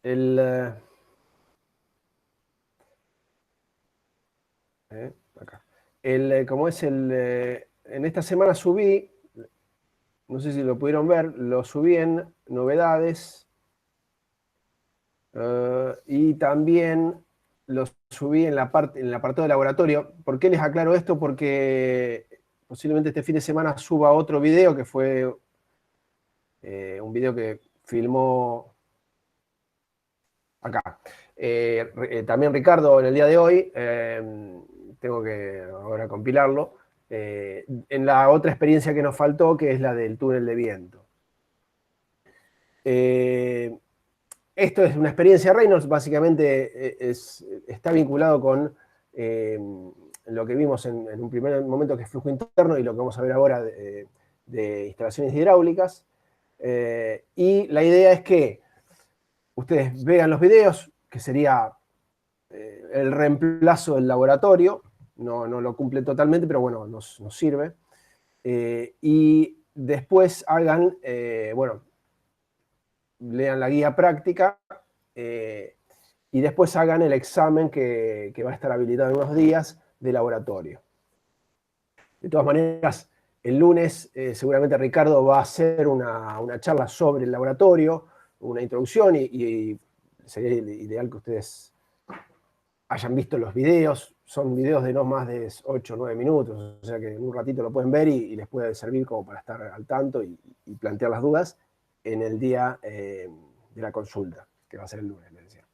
El, acá. Como es en esta semana subí, no sé si lo pudieron ver, lo subí en novedades y también lo subí en en el apartado de laboratorio. ¿Por qué les aclaro esto? Porque posiblemente este fin de semana suba otro video que fue un video que filmó acá. También Ricardo en el día de hoy, tengo que ahora compilarlo, en la otra experiencia que nos faltó, que es la del túnel de viento. Eh, Esto es una experiencia Reynolds, básicamente está vinculado con lo que vimos en un primer momento, que es flujo interno, y lo que vamos a ver ahora de instalaciones hidráulicas. Y la idea es que ustedes vean los videos, que sería el reemplazo del laboratorio, no lo cumple totalmente, pero bueno, nos sirve. Y después hagan, bueno, lean la guía práctica eh, y después hagan el examen que va a estar habilitado en unos días de laboratorio. De todas maneras, el lunes seguramente Ricardo va a hacer una charla sobre el laboratorio, una introducción, y sería ideal que ustedes hayan visto los videos. Son videos de no más de 8 o 9 minutos, o sea que en un ratito lo pueden ver y les puede servir como para estar al tanto y plantear las dudas en el día de la consulta, que va a ser el lunes, les decía.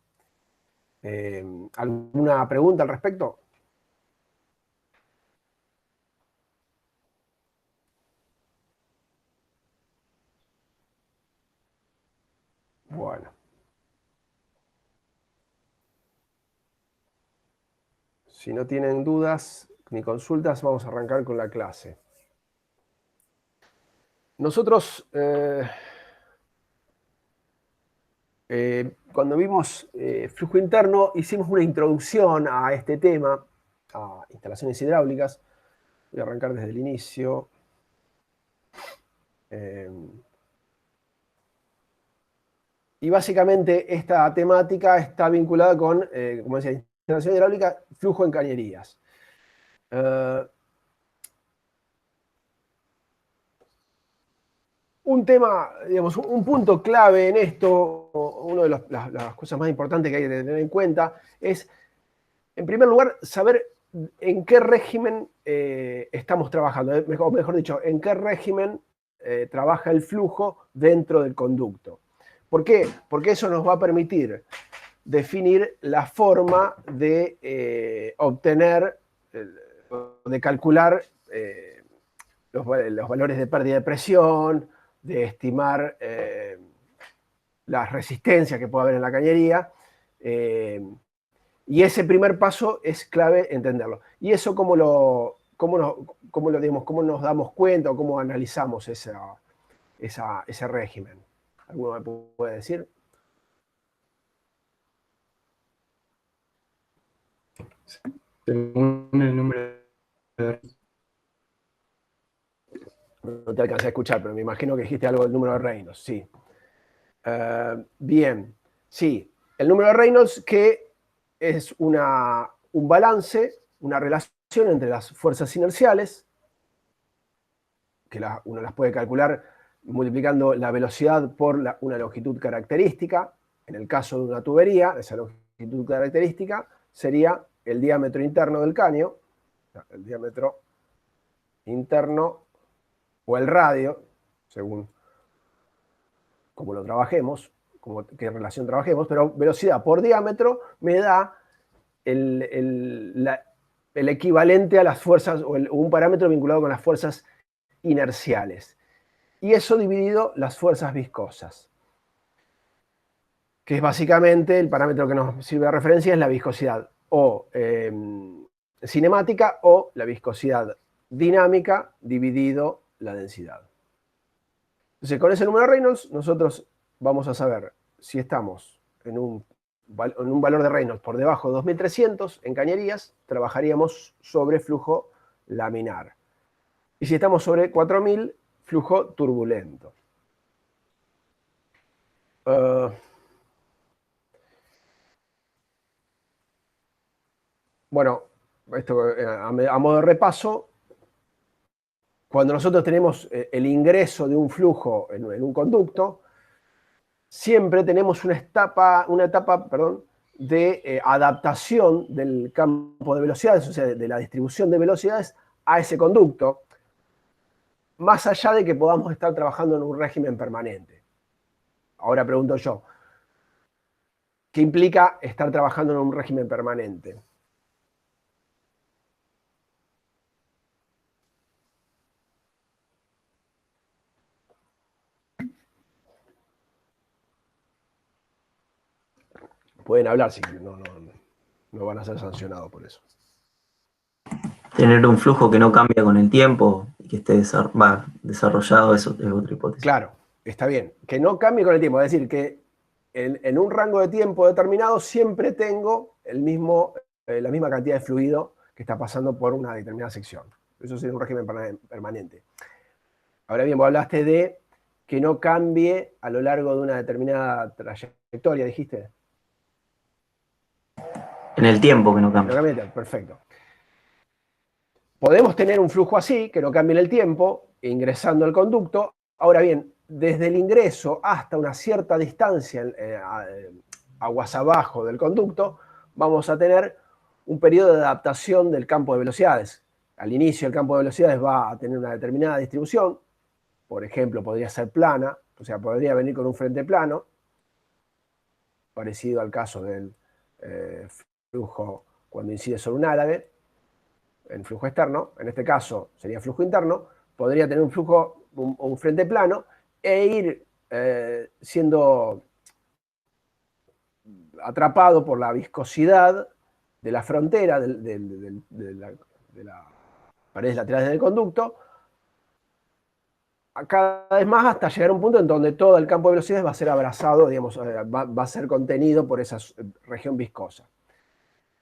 ¿Alguna pregunta al respecto? Bueno, si no tienen dudas ni consultas, vamos a arrancar con la clase. Nosotros, cuando vimos flujo interno, hicimos una introducción a este tema, a instalaciones hidráulicas. Voy a arrancar desde el inicio. Eh, y básicamente esta temática está vinculada con, como decía, instalación hidráulica, flujo en cañerías. Eh, un tema, digamos, un punto clave en esto, una de las cosas más importantes que hay que tener en cuenta es, en primer lugar, saber en qué régimen estamos trabajando, o mejor dicho, en qué régimen trabaja el flujo dentro del conducto. ¿Por qué? Porque eso nos va a permitir definir la forma de obtener, de calcular los valores de pérdida de presión, de estimar las resistencias que puede haber en la cañería. Y ese primer paso es clave entenderlo. ¿Y eso digamos, cómo nos damos cuenta o cómo analizamos ese régimen? ¿Alguno me puede decir? Según el número de... No te alcancé a escuchar, pero me imagino que dijiste algo del número de Reynolds, sí. Bien, sí. El número de Reynolds, que es un balance, una relación entre las fuerzas inerciales, que uno las puede calcular multiplicando la velocidad por una longitud característica. En el caso de una tubería, esa longitud característica sería el diámetro interno del caño, el diámetro interno o el radio, según cómo lo trabajemos, qué relación trabajemos, pero velocidad por diámetro me da el equivalente a las fuerzas, o un parámetro vinculado con las fuerzas inerciales. Y eso dividido las fuerzas viscosas, que es básicamente el parámetro que nos sirve de referencia, es la viscosidad o cinemática o la viscosidad dinámica dividido la densidad. Entonces, con ese número de Reynolds, nosotros vamos a saber si estamos en un valor de Reynolds por debajo de 2300 en cañerías, trabajaríamos sobre flujo laminar. Y si estamos sobre 4000, flujo turbulento. Bueno, esto a modo de repaso, cuando nosotros tenemos el ingreso de un flujo en un conducto, siempre tenemos una etapa, de adaptación del campo de velocidades, o sea, de la distribución de velocidades a ese conducto, más allá de que podamos estar trabajando en un régimen permanente. Ahora pregunto yo, ¿qué implica estar trabajando en un régimen permanente? Pueden hablar si no van a ser sancionados por eso. Tener un flujo que no cambia con el tiempo y que esté desarrollado, eso es otra hipótesis. Claro, está bien. Que no cambie con el tiempo, es decir, que en un rango de tiempo determinado siempre tengo la misma cantidad de fluido que está pasando por una determinada sección. Eso sería un régimen permanente. Ahora bien, vos hablaste de que no cambie a lo largo de una determinada trayectoria, dijiste. En el tiempo que no cambia. Perfecto. Podemos tener un flujo así, que no cambie en el tiempo, ingresando al conducto. Ahora bien, desde el ingreso hasta una cierta distancia, aguas abajo del conducto, vamos a tener un periodo de adaptación del campo de velocidades. Al inicio el campo de velocidades va a tener una determinada distribución, por ejemplo, podría ser plana, o sea, podría venir con un frente plano, parecido al caso del flujo cuando incide sobre un álave, en flujo externo, en este caso sería flujo interno, podría tener un frente plano e ir siendo atrapado por la viscosidad de la frontera de las paredes laterales del conducto, cada vez más hasta llegar a un punto en donde todo el campo de velocidades va a ser abrazado, digamos, va a ser contenido por esa región viscosa.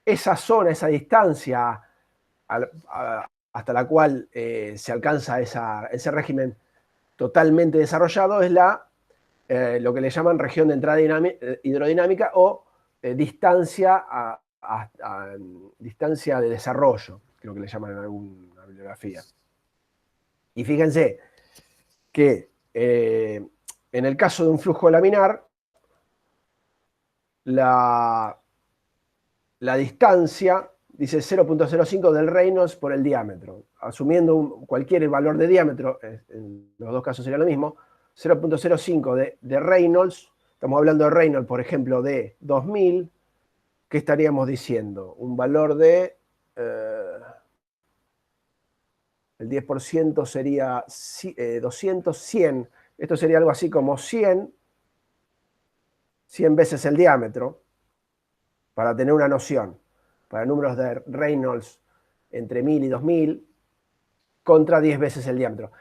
Esa zona, esa distancia hasta la cual se alcanza ese régimen totalmente desarrollado es lo que le llaman región de entrada hidrodinámica o distancia distancia de desarrollo, creo que le llaman en alguna bibliografía. Y fíjense que en el caso de un flujo laminar, la distancia dice 0.05 del Reynolds por el diámetro. Asumiendo cualquier valor de diámetro, en los dos casos sería lo mismo, 0.05 de Reynolds, estamos hablando de Reynolds, por ejemplo, de 2000, ¿qué estaríamos diciendo? Un valor de, el 10% sería 200, 100, esto sería algo así como 100 veces el diámetro, para tener una noción, para números de Reynolds entre 1000 y 2000, contra 10 veces el diámetro.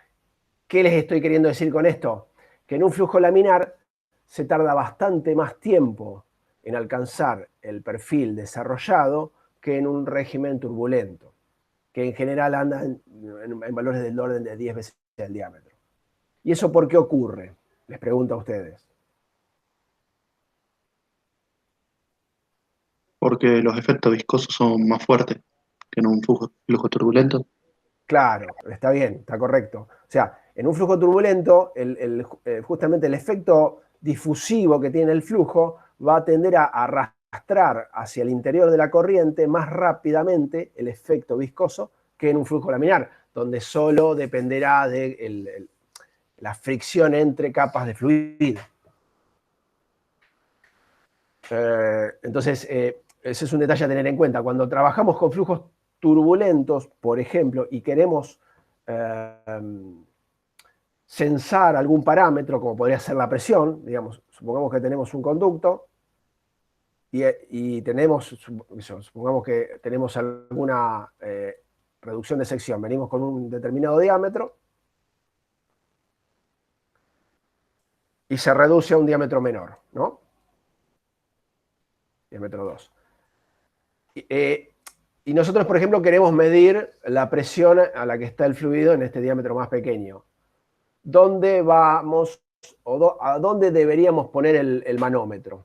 ¿Qué les estoy queriendo decir con esto? Que en un flujo laminar se tarda bastante más tiempo en alcanzar el perfil desarrollado que en un régimen turbulento, que en general anda en valores del orden de 10 veces el diámetro. ¿Y eso por qué ocurre? Les pregunto a ustedes. Porque los efectos viscosos son más fuertes que en un flujo turbulento. Claro, está bien, está correcto. O sea, en un flujo turbulento, justamente el efecto difusivo que tiene el flujo va a tender a arrastrar hacia el interior de la corriente más rápidamente el efecto viscoso que en un flujo laminar, donde solo dependerá de la fricción entre capas de fluido. Entonces, ese es un detalle a tener en cuenta. Cuando trabajamos con flujos turbulentos, por ejemplo, y queremos censar algún parámetro, como podría ser la presión, digamos, supongamos que tenemos un conducto y supongamos que tenemos alguna reducción de sección, venimos con un determinado diámetro y se reduce a un diámetro menor, ¿no? Diámetro 2. Y nosotros, por ejemplo, queremos medir la presión a la que está el fluido en este diámetro más pequeño. ¿Dónde vamos o a dónde deberíamos poner el manómetro?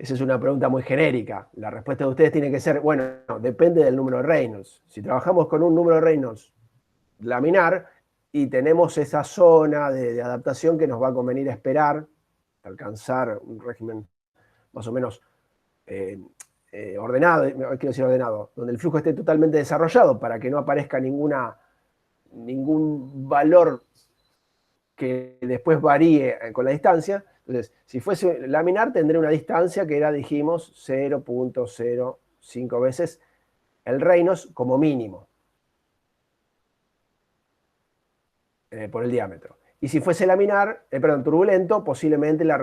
esa es una pregunta muy genérica. La respuesta de ustedes tiene que ser, bueno, depende del número de Reynolds. Si trabajamos con un número de Reynolds laminar y tenemos esa zona de adaptación que nos va a convenir esperar, alcanzar un régimen más o menos ordenado, quiero decir ordenado, donde el flujo esté totalmente desarrollado para que no aparezca ningún valor que después varíe con la distancia. Entonces, si fuese laminar, tendré una distancia que era, dijimos, 0.05 veces el Reynolds como mínimo por el diámetro. Y si fuese laminar, turbulento, posiblemente la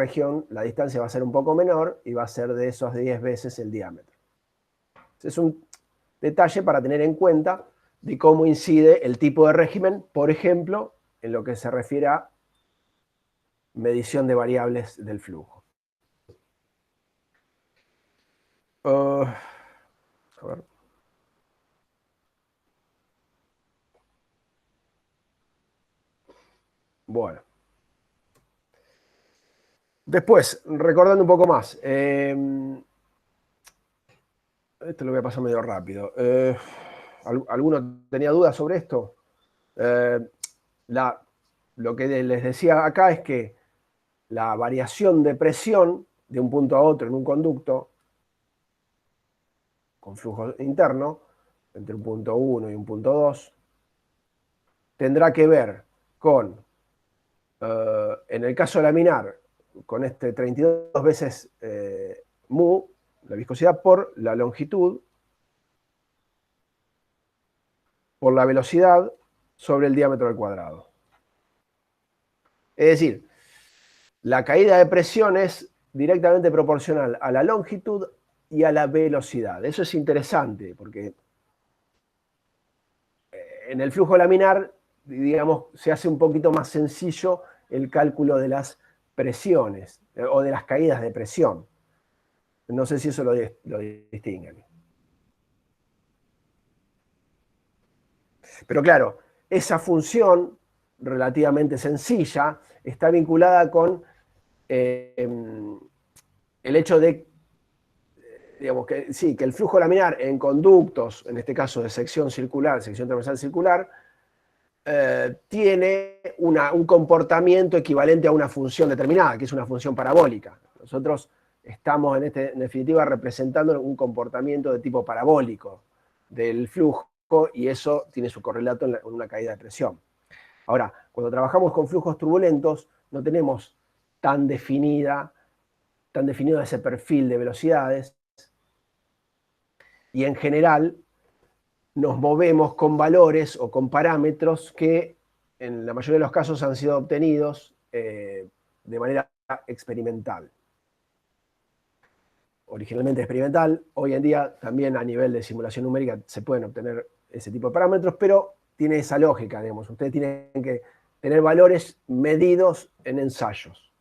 distancia va a ser un poco menor y va a ser de esos 10 veces el diámetro. Es un detalle para tener en cuenta de cómo incide el tipo de régimen, por ejemplo, en lo que se refiere a medición de variables del flujo. A ver. Bueno. Después, recordando un poco más. Esto lo voy a pasar medio rápido. ¿Alguno tenía dudas sobre esto? Lo que les decía acá es que la variación de presión de un punto a otro en un conducto con flujo interno, entre un punto 1 y un punto 2, tendrá que ver con, en el caso laminar, con este 32 veces mu, la viscosidad, por la longitud, por la velocidad sobre el diámetro al cuadrado. Es decir, la caída de presión es directamente proporcional a la longitud y a la velocidad. Eso es interesante, porque en el flujo laminar, digamos, se hace un poquito más sencillo el cálculo de las presiones o de las caídas de presión. No sé si eso lo distinguen. Pero claro, esa función relativamente sencilla está vinculada con el hecho de, digamos, que sí, que el flujo laminar en conductos, en este caso de sección circular, sección transversal circular, tiene un comportamiento equivalente a una función determinada, que es una función parabólica. Nosotros estamos, en definitiva, representando un comportamiento de tipo parabólico del flujo, y eso tiene su correlato en una caída de presión. Ahora, cuando trabajamos con flujos turbulentos, no tenemos tan definido ese perfil de velocidades, y en general nos movemos con valores o con parámetros que en la mayoría de los casos han sido obtenidos de manera experimental. Originalmente experimental, hoy en día también a nivel de simulación numérica se pueden obtener ese tipo de parámetros, pero tiene esa lógica, digamos. Ustedes tienen que tener valores medidos en ensayos.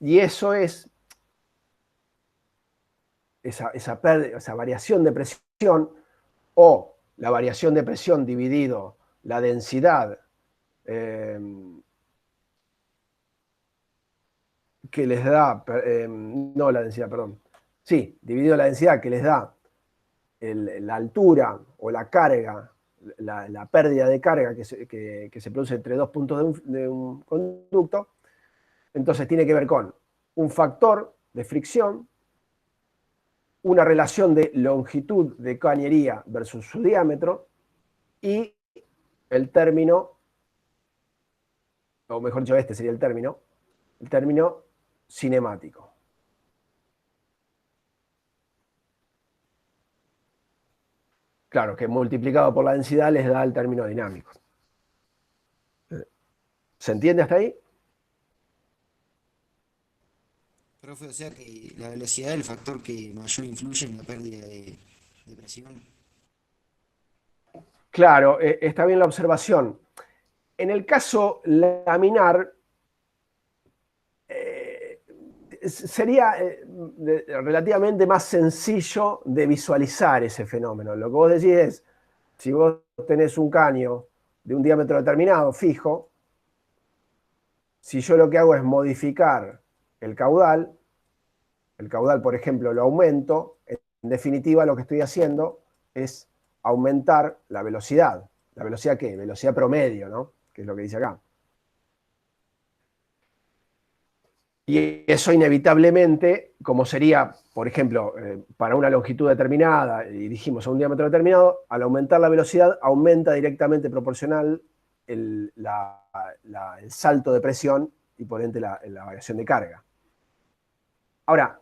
Y eso es esa variación de presión, o la variación de presión dividido la densidad que les da, no la densidad, perdón, sí, dividido la densidad que les da la altura o la carga, la pérdida de carga que se produce entre dos puntos de un conducto. Entonces tiene que ver con un factor de fricción, una relación de longitud de cañería versus su diámetro, y el término, o mejor dicho, este sería el término cinemático. Claro, que multiplicado por la densidad les da el término dinámico. ¿Se entiende hasta ahí? Profe, o sea que la velocidad es el factor que mayor influye en la pérdida de presión. Claro, está bien la observación. En el caso laminar, sería relativamente más sencillo de visualizar ese fenómeno. Lo que vos decís es, si vos tenés un caño de un diámetro determinado, fijo, si yo lo que hago es modificar el caudal, el caudal, por ejemplo, lo aumento, en definitiva lo que estoy haciendo es aumentar la velocidad. ¿La velocidad qué? Velocidad promedio, ¿no? Que es lo que dice acá. Y eso inevitablemente, como sería, por ejemplo, para una longitud determinada, y dijimos a un diámetro determinado, al aumentar la velocidad aumenta directamente proporcional el salto de presión y por ende la variación de carga. Ahora,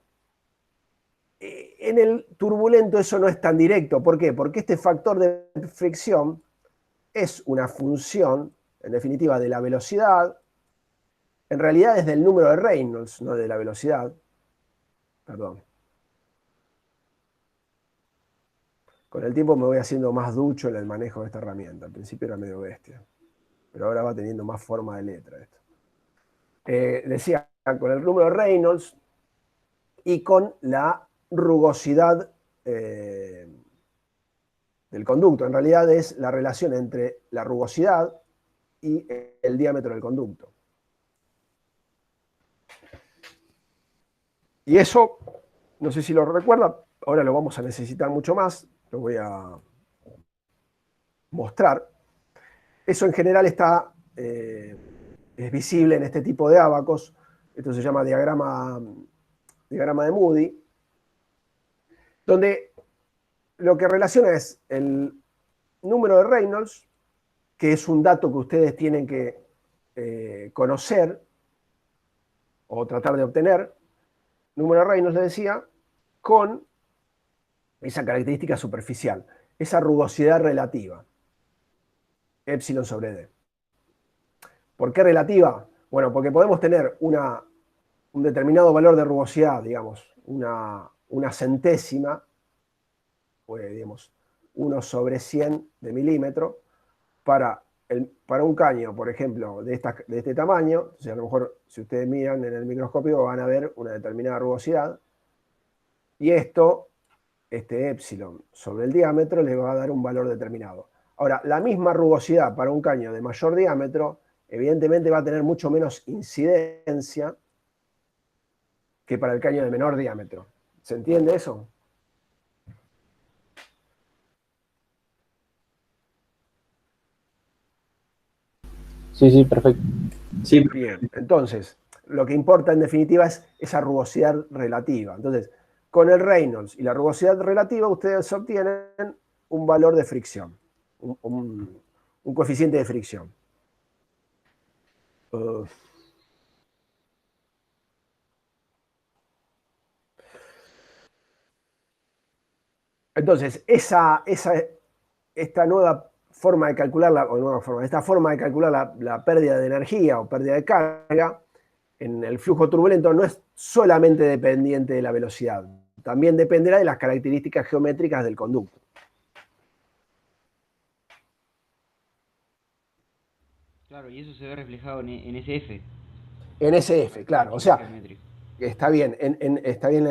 en el turbulento eso no es tan directo. ¿Por qué? Porque este factor de fricción es una función, en definitiva, de la velocidad. En realidad es del número de Reynolds, no de la velocidad. Perdón. Con el tiempo me voy haciendo más ducho en el manejo de esta herramienta. Al principio era medio bestia, pero ahora va teniendo más forma de letra esto. Decía, con el número de Reynolds y con la rugosidad del conducto. En realidad es la relación entre la rugosidad y el diámetro del conducto. Y eso, no sé si lo recuerda, ahora lo vamos a necesitar mucho más, lo voy a mostrar. Eso en general es visible en este tipo de ábacos. Esto se llama diagrama de Moody, donde lo que relaciona es el número de Reynolds, que es un dato que ustedes tienen que conocer o tratar de obtener, número de Reynolds, le decía, con esa característica superficial, esa rugosidad relativa, epsilon sobre d. ¿Por qué relativa? Bueno, porque podemos tener un determinado valor de rugosidad, digamos, una centésima, pues, digamos, 1 sobre 100 de milímetro, para un caño, por ejemplo, de este tamaño. O sea, a lo mejor si ustedes miran en el microscopio van a ver una determinada rugosidad, y este epsilon sobre el diámetro les va a dar un valor determinado. Ahora, la misma rugosidad para un caño de mayor diámetro, evidentemente va a tener mucho menos incidencia que para el caño de menor diámetro. ¿Se entiende eso? Sí, perfecto. Sí, Bien, entonces, lo que importa en definitiva es esa rugosidad relativa. Entonces, con el Reynolds y la rugosidad relativa, ustedes obtienen un valor de fricción, un coeficiente de fricción. Entonces, esta nueva forma de calcular esta forma de calcular la pérdida de energía o pérdida de carga en el flujo turbulento no es solamente dependiente de la velocidad, también dependerá de las características geométricas del conducto. Claro, y eso se ve reflejado en SF. En SF, claro. O sea, Geométrico. está bien, está bien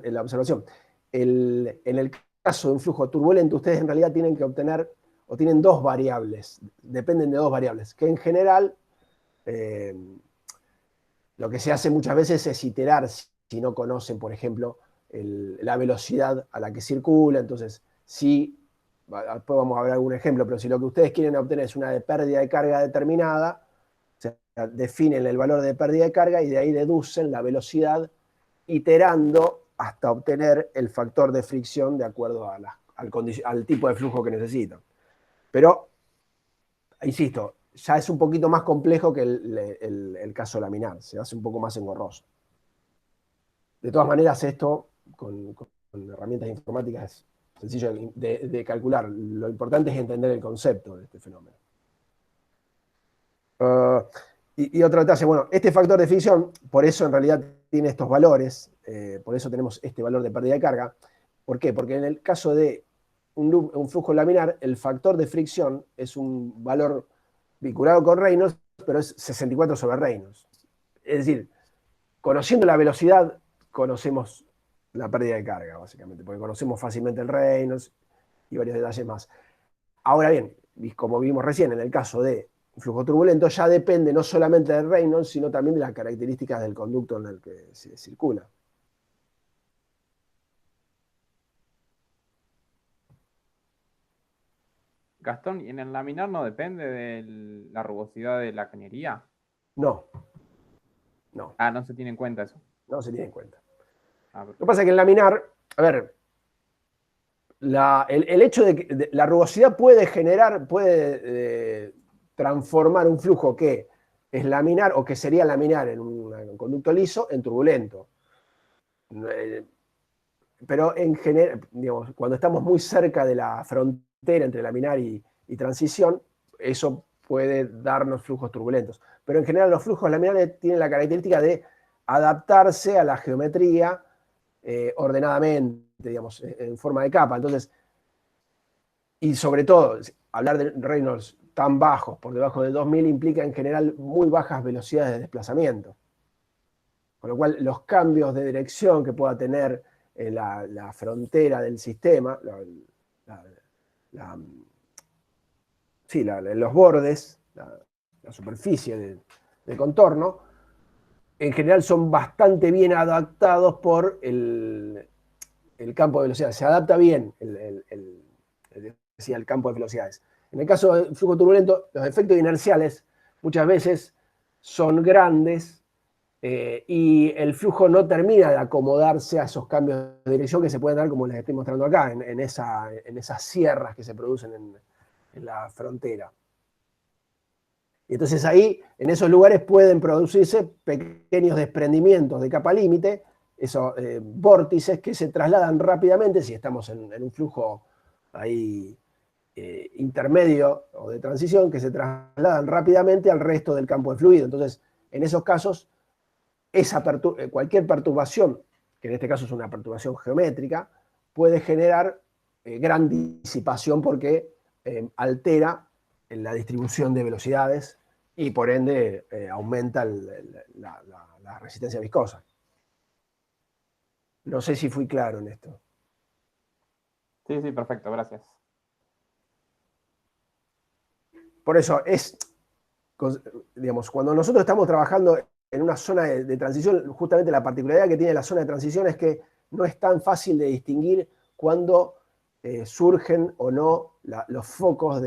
la observación. En el caso de un flujo turbulento, ustedes en realidad tienen que obtener, o tienen dos variables, dependen de dos variables, que en general lo que se hace muchas veces es iterar si no conocen, por ejemplo, la velocidad a la que circula. Entonces, si, después vamos a ver algún ejemplo, pero si lo que ustedes quieren obtener es una pérdida de carga determinada, o sea, definen el valor de pérdida de carga y de ahí deducen la velocidad iterando hasta obtener el factor de fricción de acuerdo al tipo de flujo que necesitan. Pero, insisto, ya es un poquito más complejo que el caso laminar, se hace un poco más engorroso. De todas maneras, esto con herramientas informáticas es sencillo de calcular. Lo importante es entender el concepto de este fenómeno. Y otro detalle, bueno, este factor de fricción, por eso en realidad tiene estos valores, por eso tenemos este valor de pérdida de carga. ¿Por qué? Porque en el caso de un flujo laminar, el factor de fricción es un valor vinculado con Reynolds, pero es 64 sobre Reynolds. Es decir, conociendo la velocidad, conocemos la pérdida de carga, básicamente, porque conocemos fácilmente el Reynolds y varios detalles más. Ahora bien, como vimos recién, en el caso de flujo turbulento, ya depende no solamente del Reynolds, sino también de las características del conducto en el que se circula. Gastón, ¿y en el laminar no depende de la rugosidad de la cañería? No, Ah, no se tiene en cuenta eso. no se tiene en cuenta. Ah, Lo que perfecto. pasa es que en laminar, a ver, el hecho de que la rugosidad puede generar, puede transformar un flujo que es laminar o que sería laminar en un conducto liso en turbulento. Pero en general, digamos, cuando estamos muy cerca de la frontera entre laminar y transición, eso puede darnos flujos turbulentos. Pero en general los flujos laminares tienen la característica de adaptarse a la geometría ordenadamente, digamos, en forma de capa. Entonces, y sobre todo, hablar de Reynolds tan bajos, por debajo de 2000, implica en general muy bajas velocidades de desplazamiento. Con lo cual, los cambios de dirección que pueda tener la frontera del sistema, los bordes, la superficie de contorno, en general son bastante bien adaptados por el campo de velocidad. Se adapta bien el campo de velocidades. En el caso del flujo turbulento, los efectos inerciales muchas veces son grandes y el flujo no termina de acomodarse a esos cambios de dirección que se pueden dar, como les estoy mostrando acá, en esas sierras que se producen en la frontera. Y entonces ahí, en esos lugares, pueden producirse pequeños desprendimientos de capa límite, esos vórtices que se trasladan rápidamente, si estamos en un flujo ahí intermedio o de transición, que se trasladan rápidamente al resto del campo de fluido. Entonces, en esos casos, cualquier perturbación, que en este caso es una perturbación geométrica, puede generar gran disipación porque altera la distribución de velocidades y por ende aumenta la resistencia viscosa. No sé si fui claro en esto. Sí, sí, perfecto, gracias. Por eso digamos, cuando nosotros estamos trabajando en una zona de transición, justamente la particularidad que tiene la zona de transición es que no es tan fácil de distinguir cuando surgen o no los focos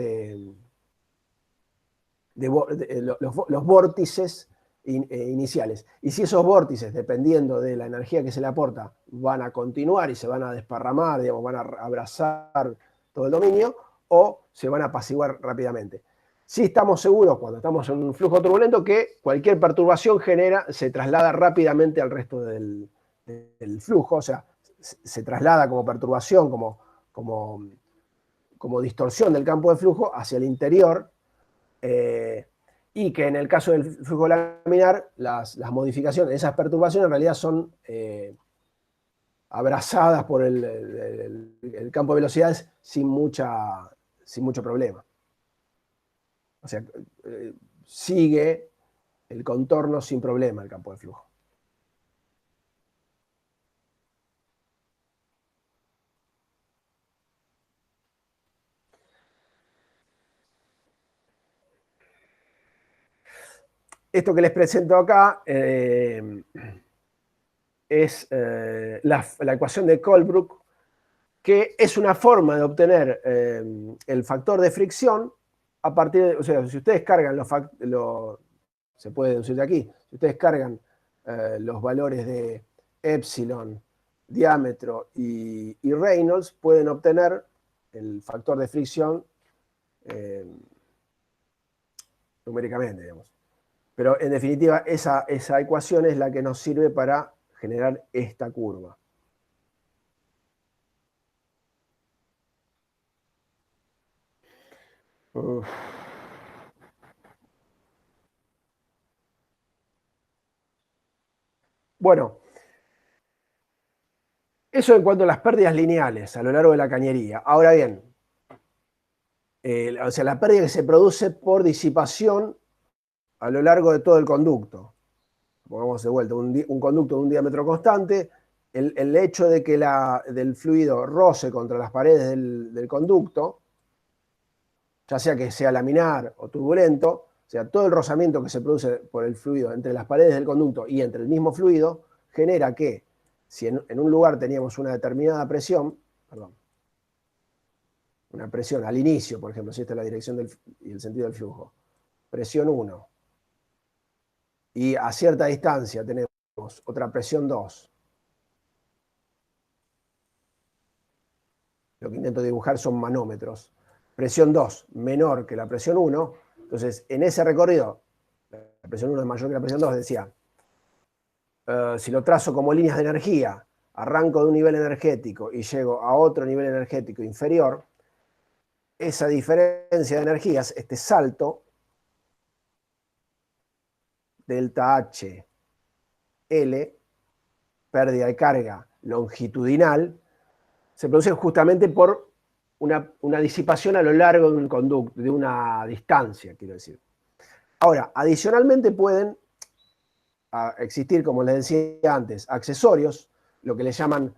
los vórtices iniciales. Y si esos vórtices, dependiendo de la energía que se le aporta, van a continuar y se van a desparramar, digamos, van a abrazar todo el dominio, o se van a apaciguar rápidamente. Sí estamos seguros, cuando estamos en un flujo turbulento, que cualquier perturbación se traslada rápidamente al resto del flujo, o sea, se traslada como perturbación, como distorsión del campo de flujo hacia el interior, y que en el caso del flujo laminar, las modificaciones, esas perturbaciones en realidad son abrazadas por el campo de velocidades sin mucho problema. O sea, sigue el contorno sin problema el campo de flujo. Esto que les presento acá es la ecuación de Colebrook, que es una forma de obtener el factor de fricción a partir de, o sea, si ustedes cargan se puede deducir de aquí, si ustedes cargan los valores de epsilon, diámetro y Reynolds, pueden obtener el factor de fricción numéricamente, digamos. Pero en definitiva, esa ecuación es la que nos sirve para generar esta curva. Uf. Bueno, eso en cuanto a las pérdidas lineales a lo largo de la cañería. Ahora bien, o sea, la pérdida que se produce por disipación a lo largo de todo el conducto. Pongamos de vuelta, un conducto de un diámetro constante, el hecho de que del fluido roce contra las paredes del conducto, ya sea que sea laminar o turbulento, o sea, todo el rozamiento que se produce por el fluido entre las paredes del conducto y entre el mismo fluido, genera que, si en un lugar teníamos una determinada presión, perdón, una presión al inicio, por ejemplo, si esta es la dirección y el sentido del flujo, presión 1, y a cierta distancia tenemos otra presión 2. Lo que intento dibujar son manómetros. Presión 2 menor que la presión 1, entonces en ese recorrido, la presión 1 es mayor que la presión 2, decía, si lo trazo como líneas de energía, arranco de un nivel energético y llego a otro nivel energético inferior, esa diferencia de energías, este salto, delta H, L, pérdida de carga longitudinal, se produce justamente por una disipación a lo largo de un conducto, de una distancia, quiero decir. Ahora, adicionalmente pueden existir, como les decía antes, accesorios, lo que le llaman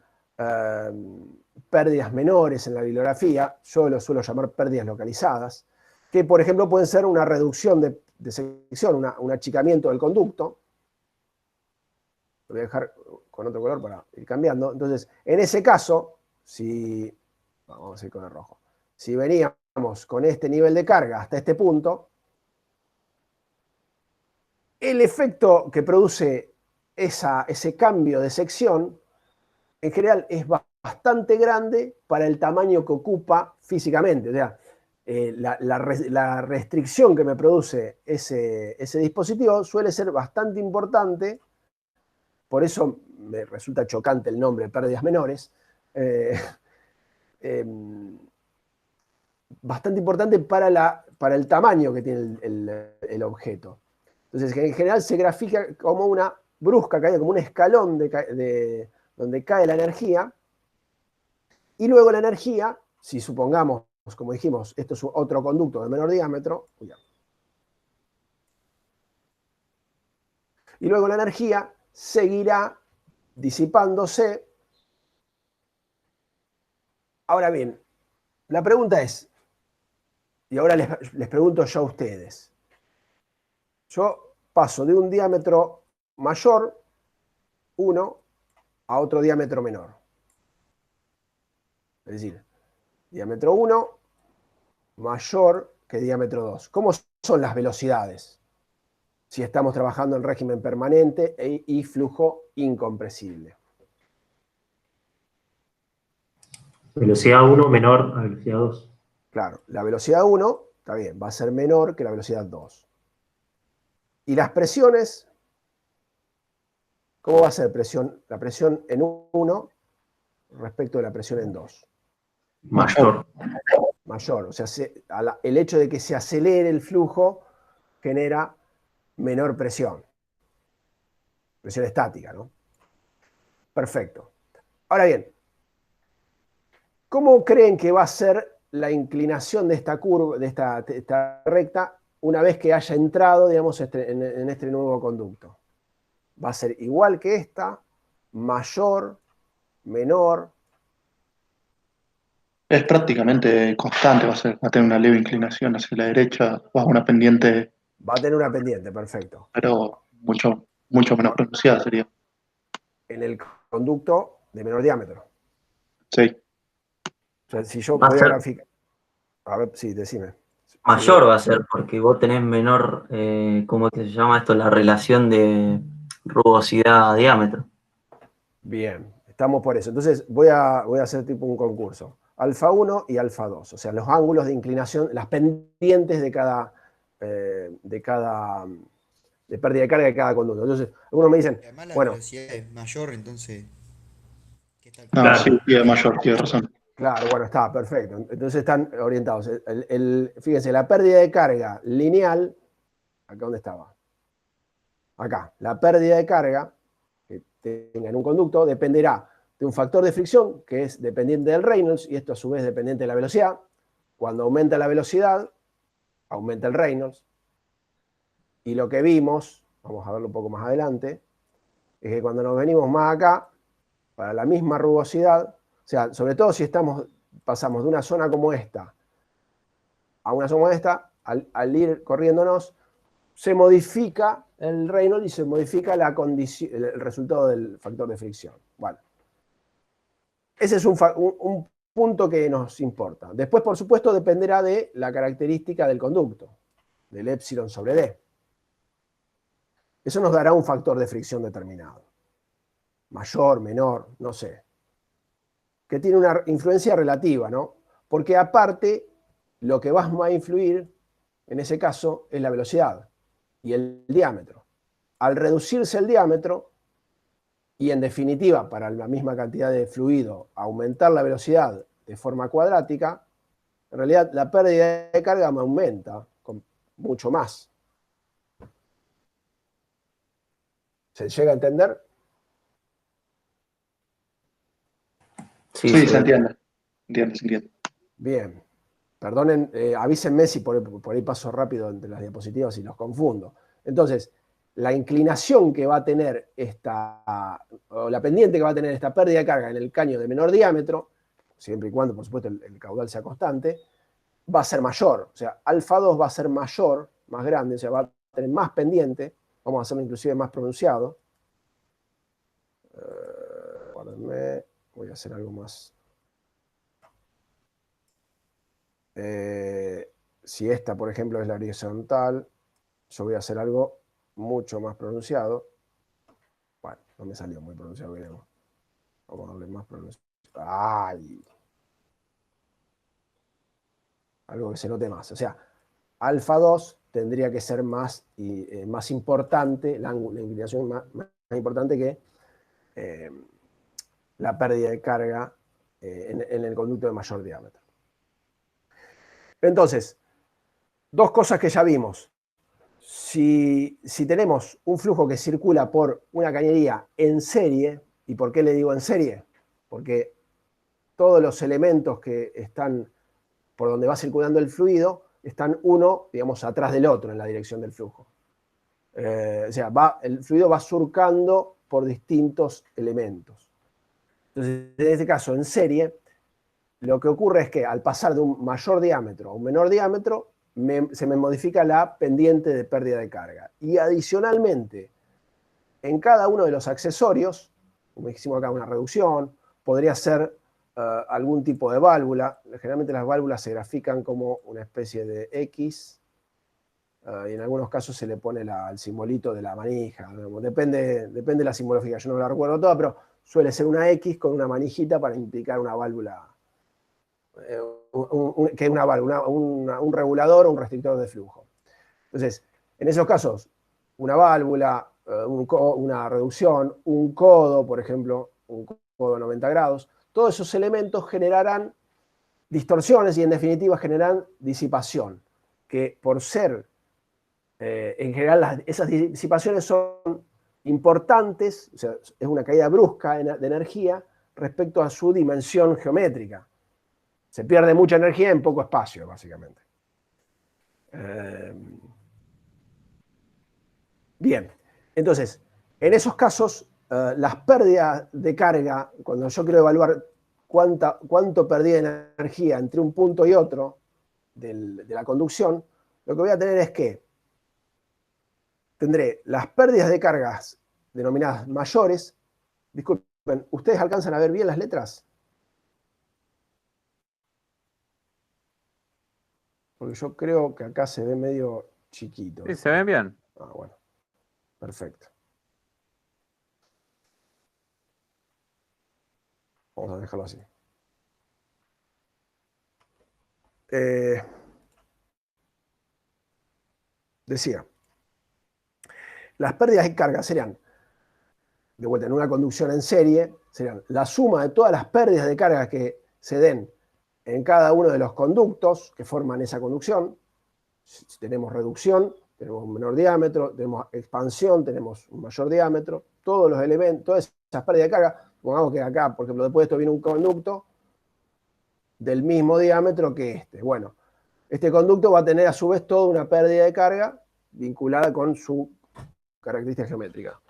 pérdidas menores en la bibliografía, yo lo suelo llamar pérdidas localizadas, que por ejemplo pueden ser una reducción de sección, un achicamiento del conducto. Lo voy a dejar con otro color para ir cambiando. Entonces, en ese caso, vamos a ir con el rojo, si veníamos con este nivel de carga hasta este punto, el efecto que produce ese cambio de sección, en general es bastante grande para el tamaño que ocupa físicamente. O sea, la restricción que me produce ese dispositivo suele ser bastante importante, por eso me resulta chocante el nombre, pérdidas menores, bastante importante para el tamaño que tiene el objeto. Entonces, en general se grafica como una brusca caída, como un escalón donde cae la energía, y luego la energía, si supongamos, como dijimos, esto es otro conducto de menor diámetro, y luego la energía seguirá disipándose. Ahora bien, la pregunta es, y ahora les pregunto yo a ustedes, yo paso de un diámetro mayor, 1, a otro diámetro menor. Es decir, diámetro 1 mayor que diámetro 2. ¿Cómo son las velocidades? Si estamos trabajando en régimen permanente y flujo incompresible. Velocidad 1 menor a velocidad 2. Claro, la velocidad 1, está bien, va a ser menor que la velocidad 2. ¿Y las presiones? ¿Cómo va a ser la presión en 1 respecto de la presión en 2? Mayor. Mayor, o sea, el hecho de que se acelere el flujo genera menor presión. Presión estática, ¿no? Perfecto. Ahora bien, ¿cómo creen que va a ser la inclinación de esta curva, de esta recta, una vez que haya entrado, digamos, en este nuevo conducto? ¿Va a ser igual que esta, mayor, menor? Es prácticamente constante, va a tener una leve inclinación hacia la derecha o a una pendiente, Va a tener una pendiente, perfecto. pero mucho menos pronunciada sería. En el conducto de menor diámetro. Sí. O sea, si yo Va a voy a ser graficar... A ver, sí, decime. mayor, va a ser, porque vos tenés menor, ¿cómo es que se llama esto? La relación de rugosidad a diámetro. Bien, estamos por eso. Entonces voy a hacer tipo un concurso. Alfa 1 y alfa 2. O sea, los ángulos de inclinación, las pendientes de pérdida de carga de cada conducto. Entonces, algunos me dicen, Además la bueno, velocidad es mayor, entonces, ¿qué tal? No, Claro. sí, tiene mayor, tiene razón. claro, bueno, está, perfecto. Entonces están orientados. Fíjense, la pérdida de carga lineal, ¿acá dónde estaba? Acá, la pérdida de carga que tenga en un conducto dependerá de un factor de fricción que es dependiente del Reynolds, y esto a su vez dependiente de la velocidad. Cuando aumenta la velocidad, aumenta el Reynolds. Y lo que vimos, vamos a verlo un poco más adelante, es que cuando nos venimos más acá, para la misma rugosidad, o sea, sobre todo si pasamos de una zona como esta a una zona como esta, al ir corriéndonos, se modifica el Reynolds y se modifica el resultado del factor de fricción. Bueno, ese es un punto que nos importa. Después, por supuesto, dependerá de la característica del conducto, del épsilon sobre D. Eso nos dará un factor de fricción determinado. Mayor, menor, no sé. Que tiene una influencia relativa, ¿no? Porque aparte, lo que va a influir, en ese caso, es la velocidad y el diámetro. Al reducirse el diámetro, y en definitiva, para la misma cantidad de fluido, aumentar la velocidad de forma cuadrática, en realidad la pérdida de carga me aumenta mucho más. ¿Se llega a entender? Sí, Sí, se se ve. entiende. Se entiende. Bien. Perdonen, avísenme si por ahí paso rápido entre las diapositivas y los confundo. Entonces, la inclinación que va a tener o la pendiente que va a tener esta pérdida de carga en el caño de menor diámetro, siempre y cuando, por supuesto, el caudal sea constante, va a ser mayor. O sea, alfa 2 va a ser mayor, más grande, o sea, va a tener más pendiente. Vamos a hacerlo inclusive más pronunciado. Guárdenme, voy a hacer algo más. Si esta, por ejemplo, es la horizontal, yo voy a hacer algo mucho más pronunciado. Bueno, no me salió muy pronunciado, veremos. Vamos a darle más pronunciado. ¡Ay! Algo que se note más. O sea, alfa 2 tendría que ser más importante, la inclinación más importante que la pérdida de carga en el conducto de mayor diámetro. Entonces, dos cosas que ya vimos. Si tenemos un flujo que circula por una cañería en serie, ¿y por qué le digo en serie? Porque todos los elementos que están por donde va circulando el fluido están uno, digamos, atrás del otro en la dirección del flujo. O sea, el fluido va surcando por distintos elementos. Entonces, en este caso, en serie, lo que ocurre es que al pasar de un mayor diámetro a un menor diámetro, se me modifica la pendiente de pérdida de carga. Y adicionalmente, en cada uno de los accesorios, como hicimos acá una reducción, podría ser algún tipo de válvula. Generalmente las válvulas se grafican como una especie de X, y en algunos casos se le pone el simbolito de la manija. Depende de la simbología, yo no la recuerdo toda, pero suele ser una X con una manijita para indicar una válvula, que es una válvula, un regulador o un restrictor de flujo. Entonces, en esos casos, una válvula, una reducción, un codo, por ejemplo, un codo de 90 grados, todos esos elementos generarán distorsiones y en definitiva generarán disipación, que por ser, en general, esas disipaciones son importantes, o sea, es una caída brusca de energía respecto a su dimensión geométrica. Se pierde mucha energía en poco espacio, básicamente. Bien, entonces, en esos casos, las pérdidas de carga, cuando yo quiero evaluar cuánto perdí de energía entre un punto y otro de la conducción, lo que voy a tener es que tendré las pérdidas de cargas denominadas mayores. Disculpen, ¿ustedes alcanzan a ver bien las letras? Porque yo creo que acá se ve medio chiquito. Sí, se ven bien. Ah, bueno. Perfecto. Vamos a dejarlo así. Decía, las pérdidas de carga serían, de vuelta, en una conducción en serie, serían la suma de todas las pérdidas de carga que se den en cada uno de los conductos que forman esa conducción. Si tenemos reducción, tenemos un menor diámetro, tenemos expansión, tenemos un mayor diámetro, todos los elementos, todas esas pérdidas de carga, supongamos que acá, por ejemplo, después de esto viene un conducto del mismo diámetro que este. Bueno, este conducto va a tener a su vez toda una pérdida de carga vinculada con su característica geométrica.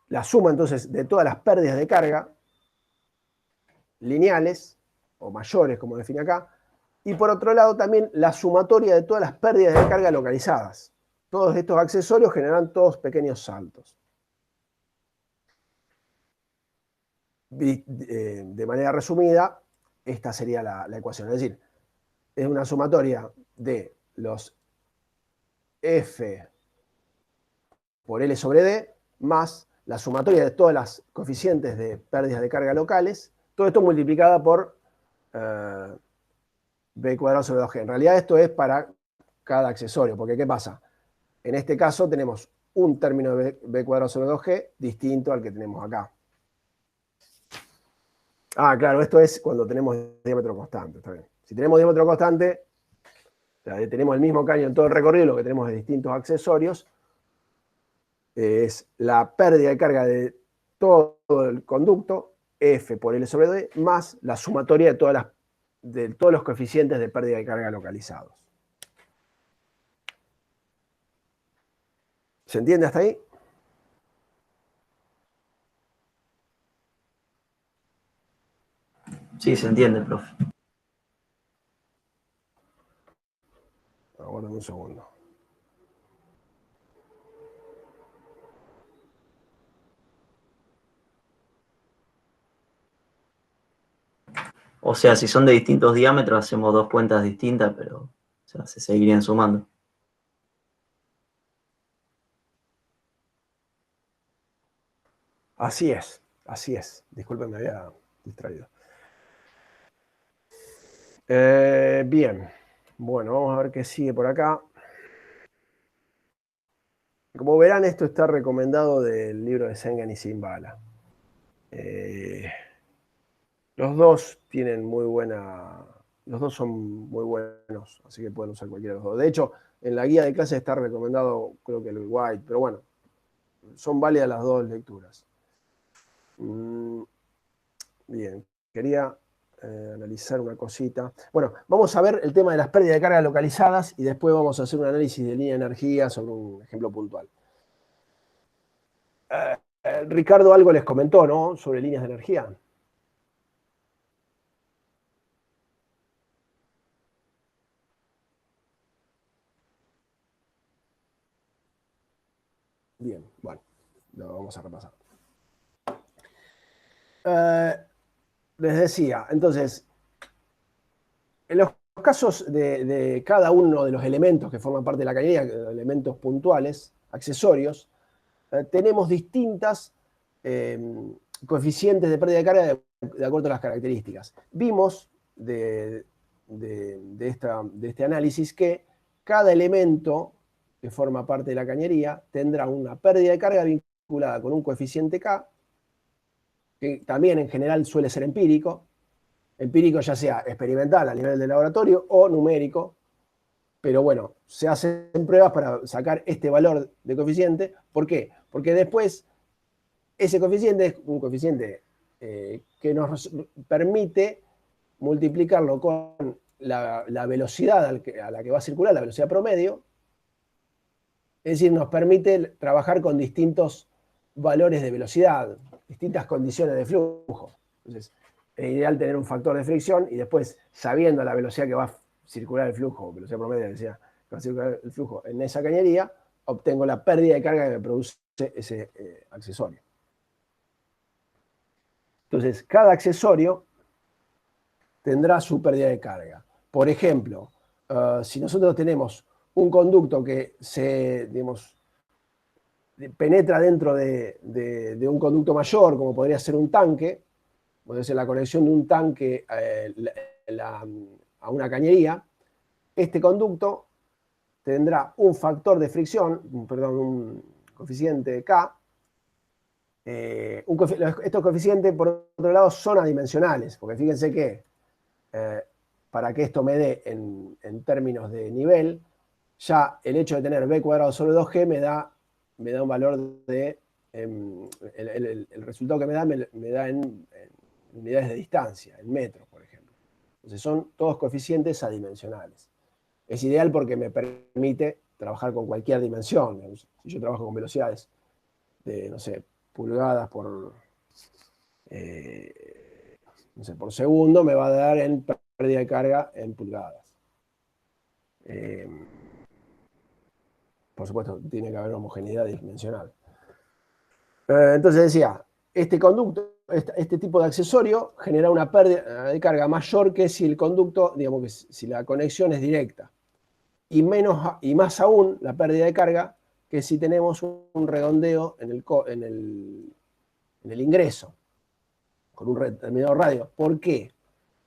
La suma entonces de todas las pérdidas de carga lineales o mayores, como define acá, y por otro lado también la sumatoria de todas las pérdidas de carga localizadas. Todos estos accesorios generan todos pequeños saltos. De manera resumida, esta sería la ecuación. Es decir, es una sumatoria de los F por L sobre D más la sumatoria de todas las coeficientes de pérdidas de carga locales, todo esto multiplicada por B cuadrado sobre 2G. En realidad esto es para cada accesorio, porque ¿qué pasa? En este caso tenemos un término de B cuadrado sobre 2G distinto al que tenemos acá. Ah, claro, esto es cuando tenemos diámetro constante, está bien. Si tenemos diámetro constante, o sea, tenemos el mismo caño en todo el recorrido, lo que tenemos de distintos accesorios, es la pérdida de carga de todo el conducto, F por L sobre D, más la sumatoria de todos los coeficientes de pérdida de carga localizados. ¿Se entiende hasta ahí? Sí, se entiende, profe. Aguárdame un segundo. O sea, si son de distintos diámetros, hacemos dos cuentas distintas, pero o sea, se seguirían sumando. Así es, así es. Disculpen, me había distraído. Bien, bueno, vamos a ver qué sigue por acá. Como verán, esto está recomendado del libro de Sengen y Simbala. Los dos tienen muy buena... Los dos son muy buenos, así que pueden usar cualquiera de los dos. De hecho, en la guía de clase está recomendado, creo que el White, pero bueno, son válidas las dos lecturas. Bien, quería analizar una cosita. Bueno, vamos a ver el tema de las pérdidas de carga localizadas y después vamos a hacer un análisis de línea de energía sobre un ejemplo puntual. Ricardo algo les comentó, ¿no? Sobre líneas de energía. Bien, bueno, lo vamos a repasar. Les decía, entonces, en los casos de cada uno de los elementos que forman parte de la cañería, elementos puntuales, accesorios, tenemos distintas coeficientes de pérdida de carga de acuerdo a las características. Vimos de este análisis que cada elemento que forma parte de la cañería tendrá una pérdida de carga vinculada con un coeficiente K, que también en general suele ser empírico ya sea experimental a nivel de laboratorio o numérico, pero bueno, se hacen pruebas para sacar este valor de coeficiente. ¿Por qué? Porque después ese coeficiente es un coeficiente que nos permite multiplicarlo con la velocidad a la que va a circular, la velocidad promedio. Es decir, nos permite trabajar con distintos valores de velocidad, distintas condiciones de flujo. Entonces, es ideal tener un factor de fricción y después, sabiendo la velocidad que va a circular el flujo, velocidad promedio, velocidad que va a circular el flujo en esa cañería, obtengo la pérdida de carga que me produce ese accesorio. Entonces, cada accesorio tendrá su pérdida de carga. Por ejemplo, si nosotros tenemos un conducto que digamos, penetra dentro de un conducto mayor, como podría ser un tanque, podría ser la conexión de un tanque a una cañería, este conducto tendrá un factor de fricción, perdón, un coeficiente K. Estos coeficientes, por otro lado, son adimensionales, porque fíjense que para que esto me dé en términos de nivel, ya el hecho de tener b cuadrado sobre 2g me da un valor de... el resultado que me da en unidades de distancia, en metros, por ejemplo. Entonces son todos coeficientes adimensionales. Es ideal porque me permite trabajar con cualquier dimensión. Si yo trabajo con velocidades de, no sé, pulgadas por, no sé, por segundo, me va a dar en pérdida de carga en pulgadas. Por supuesto, tiene que haber homogeneidad dimensional. Entonces decía, este conducto, este tipo de accesorio genera una pérdida de carga mayor que si el conducto, digamos que si la conexión es directa. Y más aún la pérdida de carga que si tenemos un redondeo en el ingreso, con un determinado radio. ¿Por qué?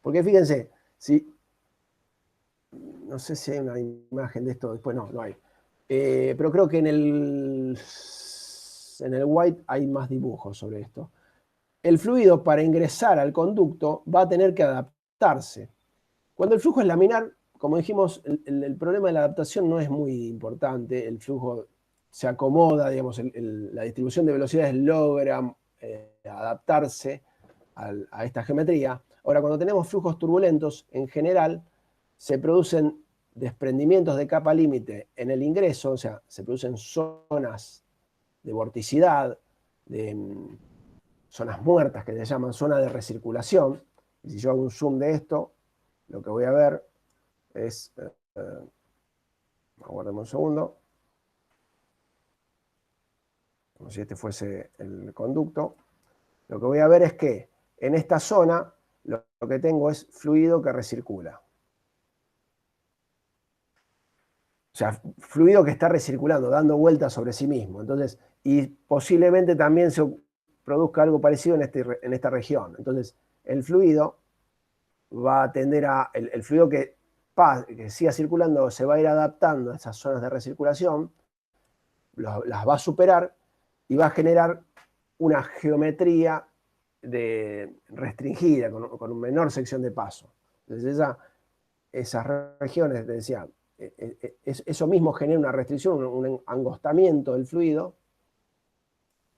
Porque fíjense, no sé si hay una imagen de esto, después no hay. Pero creo que en el white hay más dibujos sobre esto. El fluido para ingresar al conducto va a tener que adaptarse. Cuando el flujo es laminar, como dijimos, el problema de la adaptación no es muy importante. El flujo se acomoda, digamos, la distribución de velocidades logra adaptarse a esta geometría. Ahora, cuando tenemos flujos turbulentos, en general, se producen desprendimientos de capa límite en el ingreso, o sea, se producen zonas de vorticidad, zonas muertas que se llaman zonas de recirculación. Y si yo hago un zoom de esto, lo que voy a ver es, aguardemos un segundo, como si este fuese el conducto, lo que voy a ver es que en esta zona lo que tengo es fluido que recircula. O sea, fluido que está recirculando, dando vueltas sobre sí mismo. Entonces, y posiblemente también se produzca algo parecido en esta región. Entonces, el fluido va a tender a, el fluido que siga circulando se va a ir adaptando a esas zonas de recirculación, las va a superar y va a generar una geometría restringida, con una menor sección de paso. Entonces, esas regiones, decía, eso mismo genera una restricción, un angostamiento del fluido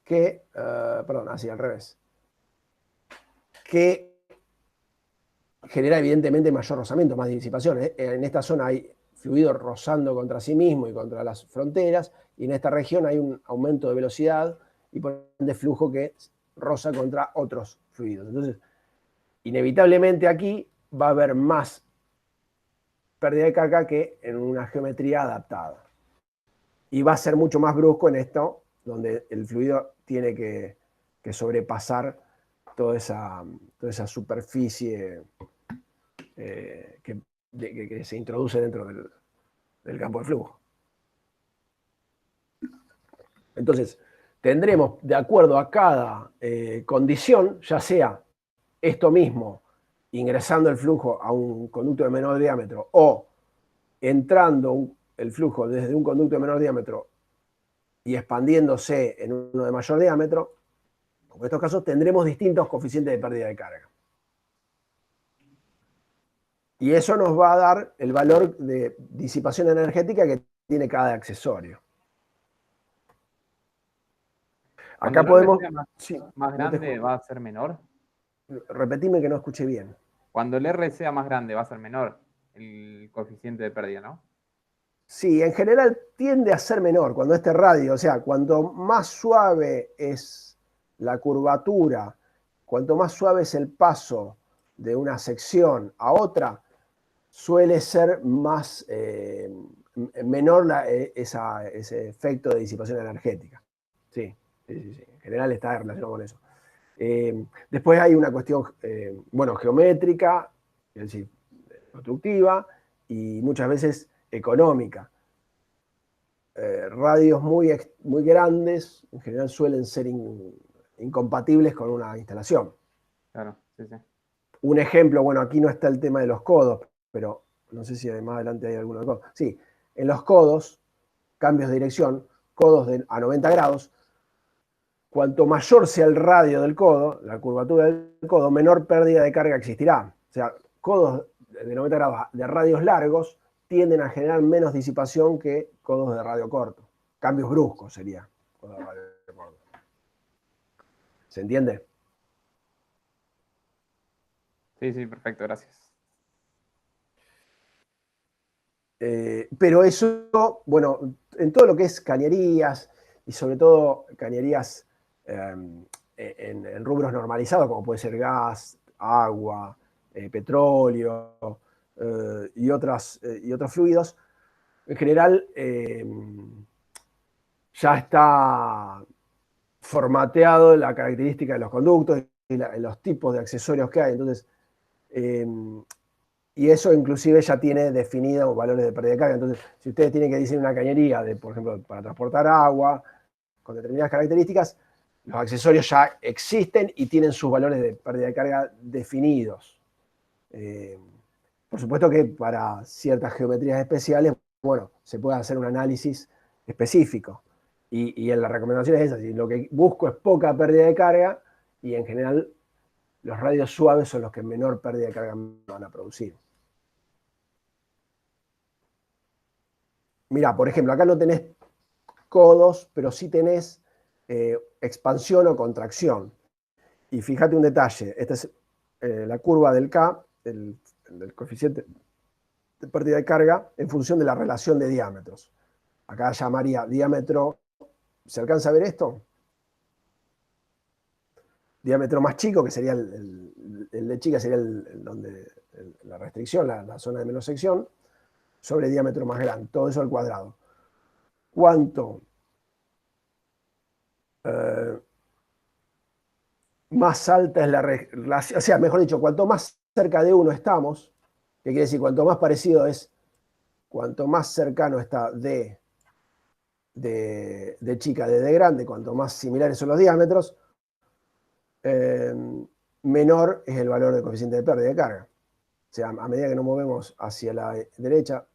que, perdón, así al revés, que genera evidentemente mayor rozamiento, más disipación. En esta zona hay fluido rozando contra sí mismo y contra las fronteras, y en esta región hay un aumento de velocidad y por ende flujo que roza contra otros fluidos. Entonces, inevitablemente aquí va a haber más pérdida de carga que en una geometría adaptada. Y va a ser mucho más brusco en esto, donde el fluido tiene que sobrepasar toda esa superficie que se introduce dentro del campo de flujo. Entonces, tendremos, de acuerdo a cada condición, ya sea esto mismo, ingresando el flujo a un conducto de menor diámetro o entrando el flujo desde un conducto de menor diámetro y expandiéndose en uno de mayor diámetro, en estos casos tendremos distintos coeficientes de pérdida de carga. Y eso nos va a dar el valor de disipación energética que tiene cada accesorio. Acá podemos... Más grande va a ser menor. Repetime que no escuché bien. Cuando el R sea más grande va a ser menor el coeficiente de pérdida, ¿no? Sí, en general tiende a ser menor cuando este radio, o sea, cuanto más suave es la curvatura, cuanto más suave es el paso de una sección a otra, suele ser menor ese efecto de disipación energética. Sí. En general está relacionado con eso. Después hay una cuestión, geométrica, es decir, constructiva, y muchas veces económica. Radios muy grandes, en general suelen ser incompatibles con una instalación. Claro, sí. Un ejemplo, aquí no está el tema de los codos, pero no sé si más adelante hay alguno de codos. Sí, en los codos, cambios de dirección, codos a 90 grados, cuanto mayor sea el radio del codo, la curvatura del codo, menor pérdida de carga existirá. O sea, codos de 90 grados de radios largos tienden a generar menos disipación que codos de radio corto. Cambios bruscos sería codos de radio corto. ¿Se entiende? Sí, perfecto, gracias. Pero eso, en todo lo que es cañerías, y sobre todo cañerías en rubros normalizados, como puede ser gas, agua, petróleo y otros fluidos, en general ya está formateado la característica de los conductos y los tipos de accesorios que hay. Entonces, y eso inclusive ya tiene definidos valores de pérdida de carga. Entonces, si ustedes tienen que diseñar una cañería, por ejemplo, para transportar agua, con determinadas características, los accesorios ya existen y tienen sus valores de pérdida de carga definidos. Por supuesto que para ciertas geometrías especiales, bueno, se puede hacer un análisis específico. Y en la recomendación es esa, si lo que busco es poca pérdida de carga, y en general los radios suaves son los que menor pérdida de carga van a producir. Mirá, por ejemplo, acá no tenés codos, pero sí tenés expansión o contracción. Y fíjate un detalle, esta es la curva del K, del coeficiente de pérdida de carga, en función de la relación de diámetros. Acá llamaría diámetro, ¿se alcanza a ver esto? Diámetro más chico, que sería el de chica, sería la restricción, la zona de menos sección, sobre diámetro más grande, todo eso al cuadrado. Cuanto más alta es la relación, o sea, mejor dicho, cuanto más cerca de 1 estamos, que quiere decir, cuanto más parecido es, cuanto más cercano está D de chica de D grande, cuanto más similares son los diámetros, menor es el valor del coeficiente de pérdida de carga. O sea, a medida que nos movemos hacia la derecha,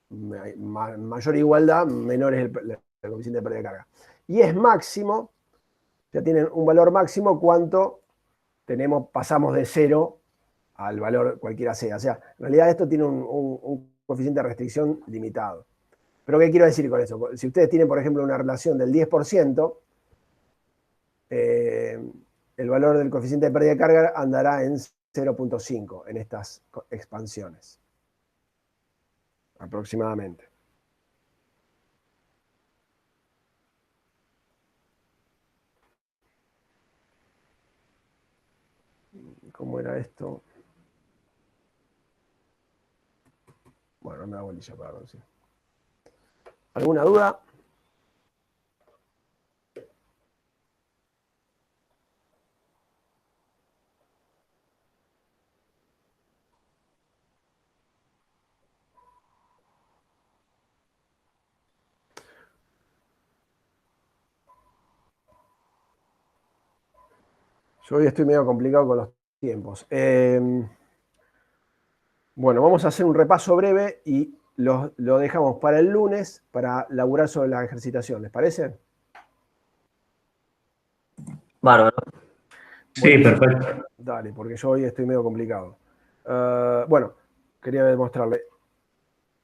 mayor igualdad, menor es el coeficiente de pérdida de carga. Y es máximo, ya tienen un valor máximo cuanto pasamos de 0 al valor cualquiera sea. O sea, en realidad esto tiene un coeficiente de restricción limitado. Pero ¿qué quiero decir con eso? Si ustedes tienen, por ejemplo, una relación del 10%, el valor del coeficiente de pérdida de carga andará en 0.5 en estas expansiones, aproximadamente. ¿Cómo era esto? Bueno, no me da bolilla para conseguir. ¿Alguna duda? Yo hoy estoy medio complicado con los tiempos. Bueno, vamos a hacer un repaso breve y lo dejamos para el lunes para laburar sobre la ejercitación. ¿Les parece? Bárbaro. Sí, perfecto. Dale, porque yo hoy estoy medio complicado. Bueno, quería demostrarle.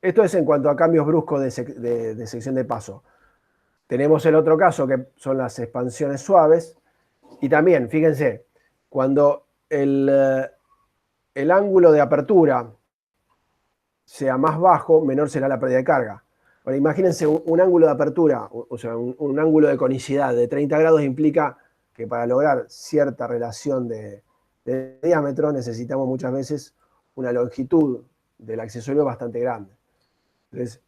Esto es en cuanto a cambios bruscos de sección de paso. Tenemos el otro caso que son las expansiones suaves. Y también, fíjense, cuando el ángulo de apertura sea más bajo, menor será la pérdida de carga. Ahora, imagínense un ángulo de apertura, o sea, un ángulo de conicidad de 30 grados implica que para lograr cierta relación de diámetro necesitamos muchas veces una longitud del accesorio bastante grande. Entonces,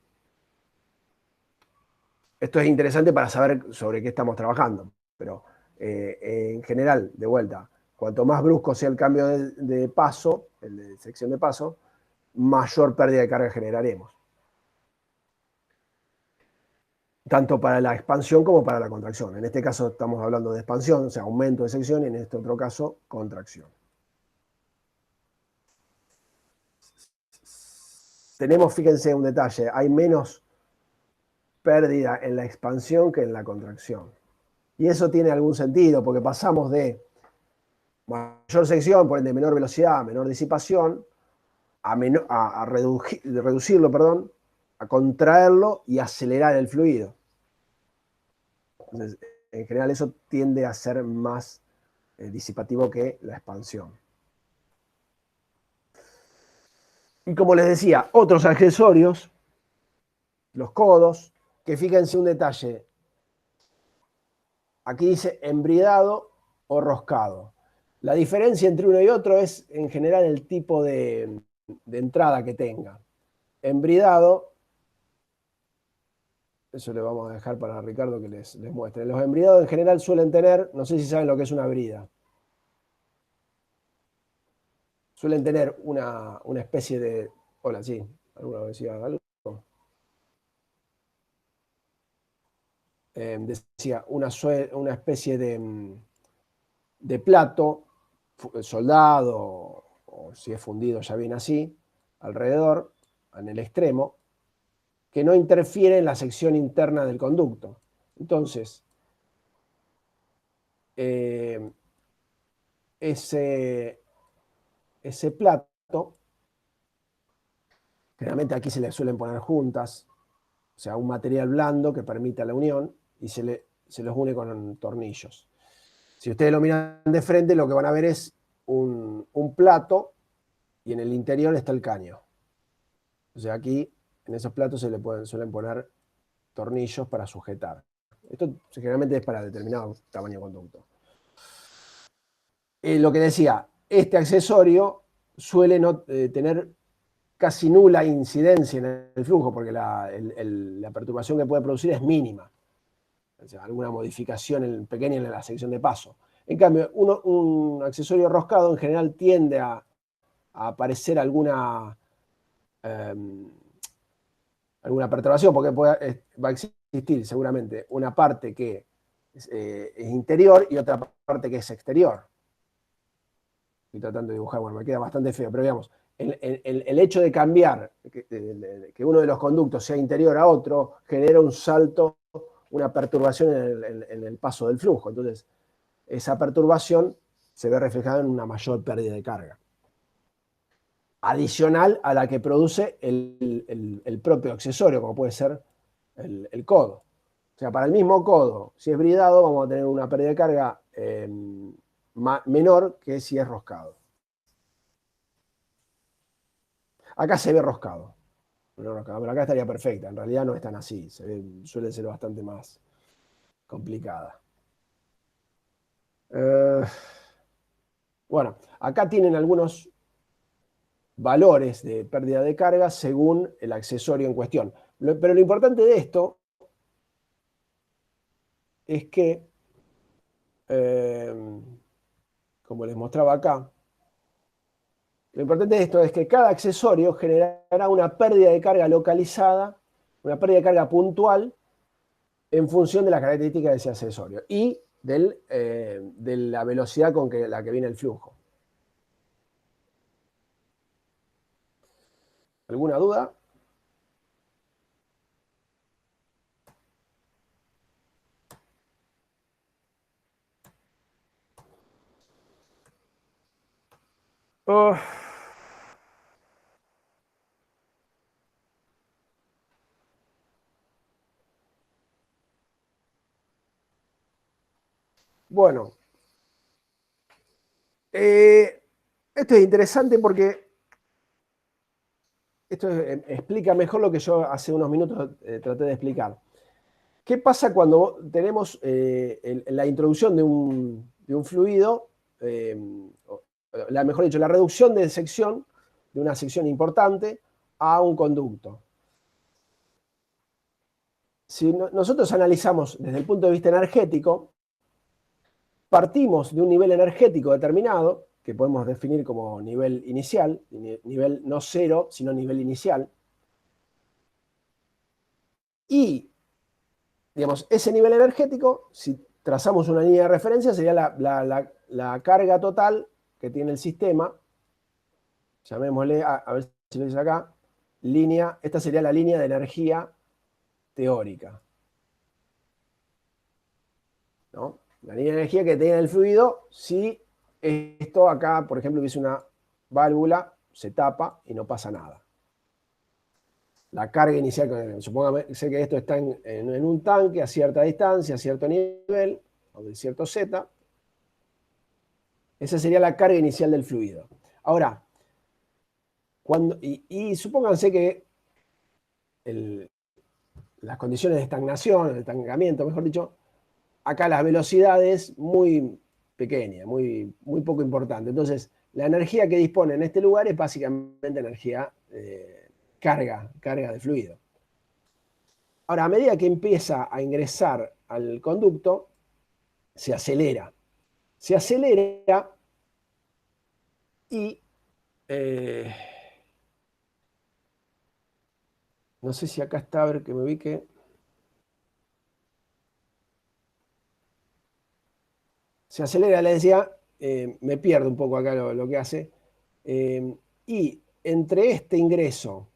esto es interesante para saber sobre qué estamos trabajando, pero en general, de vuelta, cuanto más brusco sea el cambio de paso, el de sección de paso, mayor pérdida de carga generaremos. Tanto para la expansión como para la contracción. En este caso estamos hablando de expansión, o sea, aumento de sección, y en este otro caso, contracción. Tenemos, fíjense, un detalle, hay menos pérdida en la expansión que en la contracción. Y eso tiene algún sentido, porque pasamos de mayor sección, por ende menor velocidad, menor disipación, a reducirlo, perdón, a contraerlo y acelerar el fluido. Entonces, en general eso tiende a ser más disipativo que la expansión. Y como les decía, otros accesorios, los codos, que fíjense un detalle. Aquí dice embridado o roscado. La diferencia entre uno y otro es en general el tipo de entrada que tenga. Embridado Eso le vamos a dejar para Ricardo que les muestre. Los embridados en general suelen tener, no sé si saben lo que es una brida. Suelen tener una especie de... Hola, sí. ¿Alguna vez decía algo? Decía, una especie de plato soldado, o si es fundido ya viene así, alrededor, en el extremo, que no interfiere en la sección interna del conducto. Entonces, ese plato, generalmente aquí se le suelen poner juntas, o sea, un material blando que permita la unión y se los une con tornillos. Si ustedes lo miran de frente, lo que van a ver es un plato y en el interior está el caño. O sea, aquí en esos platos suelen poner tornillos para sujetar. Esto generalmente es para determinado tamaño de conducto. Lo que decía, este accesorio suele tener casi nula incidencia en el flujo, porque la perturbación que puede producir es mínima. O sea, alguna modificación pequeña en la sección de paso. En cambio, un accesorio roscado en general tiende a aparecer alguna perturbación, porque va a existir seguramente una parte que es interior y otra parte que es exterior. Estoy tratando de dibujar, bueno, me queda bastante feo, pero digamos, el hecho de cambiar, que uno de los conductos sea interior a otro, genera un salto, una perturbación en el paso del flujo. Entonces, esa perturbación se ve reflejada en una mayor pérdida de carga, adicional a la que produce el propio accesorio, como puede ser el codo. O sea, para el mismo codo, si es bridado, vamos a tener una pérdida de carga menor que si es roscado. Acá se ve roscado, pero acá estaría perfecta. En realidad no es tan así, suele ser bastante más complicada. Bueno, acá tienen algunos valores de pérdida de carga según el accesorio en cuestión. Pero lo importante de esto es que, como les mostraba acá, lo importante de esto es que cada accesorio generará una pérdida de carga localizada, una pérdida de carga puntual, en función de las características de ese accesorio y de la velocidad con la que viene el flujo. ¿Alguna duda? Oh. Bueno, esto es interesante porque esto explica mejor lo que yo hace unos minutos traté de explicar. ¿Qué pasa cuando tenemos la introducción de un fluido, mejor dicho, la reducción de sección, de una sección importante, a un conducto? Si nosotros analizamos desde el punto de vista energético, partimos de un nivel energético determinado, que podemos definir como nivel inicial, nivel no cero, sino nivel inicial, y digamos, ese nivel energético, si trazamos una línea de referencia, sería la carga total que tiene el sistema. Llamémosle, a ver si lo dice acá, esta sería la línea de energía teórica, ¿no? La línea de energía que tenga el fluido, si esto acá, por ejemplo, hubiese una válvula, se tapa y no pasa nada. La carga inicial, supóngase que esto está en un tanque a cierta distancia, a cierto nivel, o de cierto Z. Esa sería la carga inicial del fluido. Ahora, y supónganse que las condiciones de estagnación, de estancamiento, mejor dicho, acá la velocidad es muy pequeña, muy poco importante. Entonces, la energía que dispone en este lugar es básicamente energía carga de fluido. Ahora, a medida que empieza a ingresar al conducto, se acelera. Se acelera y no sé si acá está, a ver que me ubique. Se acelera, le decía, me pierdo un poco acá lo que hace. Y entre este ingreso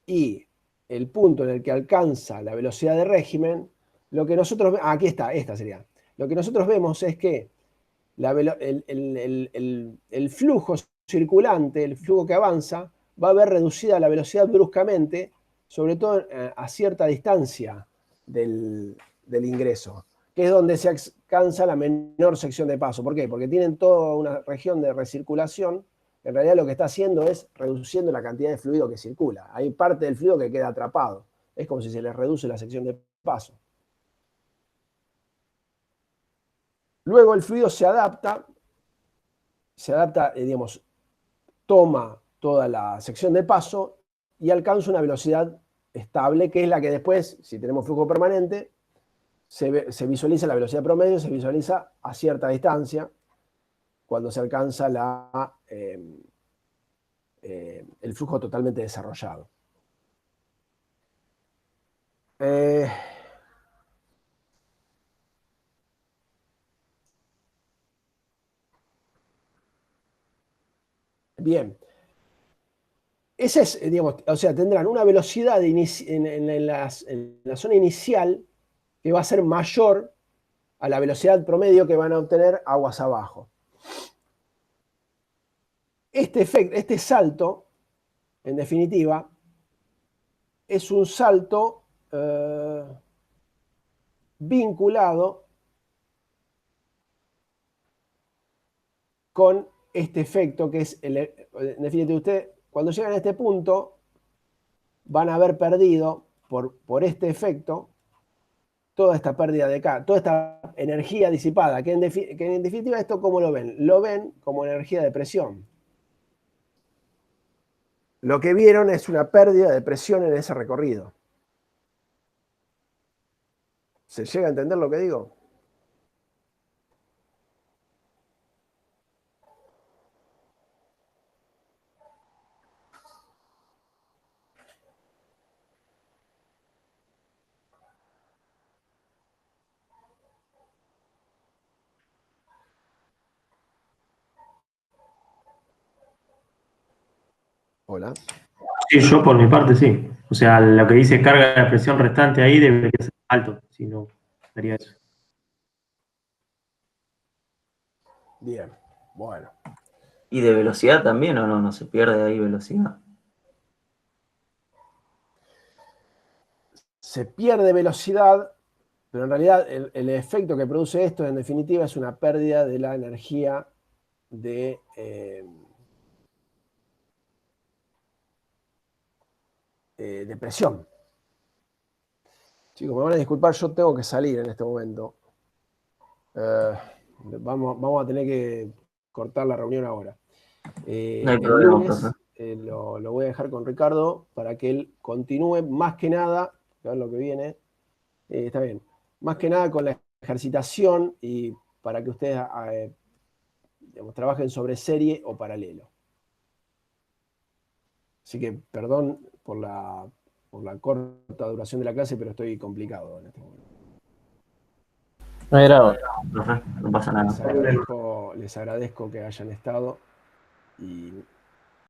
y el punto en el que alcanza la velocidad de régimen, lo que nosotros... aquí está, esta sería. Lo que nosotros vemos es que el flujo circulante, el flujo que avanza, va a ver reducida la velocidad bruscamente, sobre todo a cierta distancia del ingreso, que es donde se alcanza la menor sección de paso. ¿Por qué? Porque tienen toda una región de recirculación. En realidad lo que está haciendo es reduciendo la cantidad de fluido que circula. Hay parte del fluido que queda atrapado. Es como si se les reduce la sección de paso. Luego el fluido se adapta, digamos, toma toda la sección de paso y alcanza una velocidad estable, que es la que después, si tenemos flujo permanente, se visualiza la velocidad promedio, se visualiza a cierta distancia cuando se alcanza el flujo totalmente desarrollado. Bien. Esa es, digamos, o sea, tendrán una velocidad en la zona inicial que va a ser mayor a la velocidad promedio que van a obtener aguas abajo. Este salto, en definitiva, es un salto vinculado con este efecto que es, en definitiva, usted cuando llegan a este punto van a haber perdido por este efecto toda esta pérdida de carga, toda esta energía disipada, que en definitiva esto ¿cómo lo ven? Lo ven como energía de presión. Lo que vieron es una pérdida de presión en ese recorrido. ¿Se llega a entender lo que digo? Hola. Sí, yo por mi parte sí. O sea, lo que dice carga de presión restante ahí debería ser alto, si no, sería eso. Bien, bueno. ¿Y de velocidad también o no? ¿No se pierde ahí velocidad? Se pierde velocidad, pero en realidad el efecto que produce esto en definitiva es una pérdida de la energía de presión. Chicos, me van a disculpar, yo tengo que salir en este momento. Vamos a tener que cortar la reunión ahora. No hay El problema, lunes profe. lo voy a dejar con Ricardo para que él continúe más que nada, a ver lo que viene, está bien, más que nada con la ejercitación y para que ustedes digamos, trabajen sobre serie o paralelo. Así que perdón por la corta duración de la clase, pero estoy complicado en este momento. No hay grado. Profe, no pasa nada. Les agradezco que hayan estado y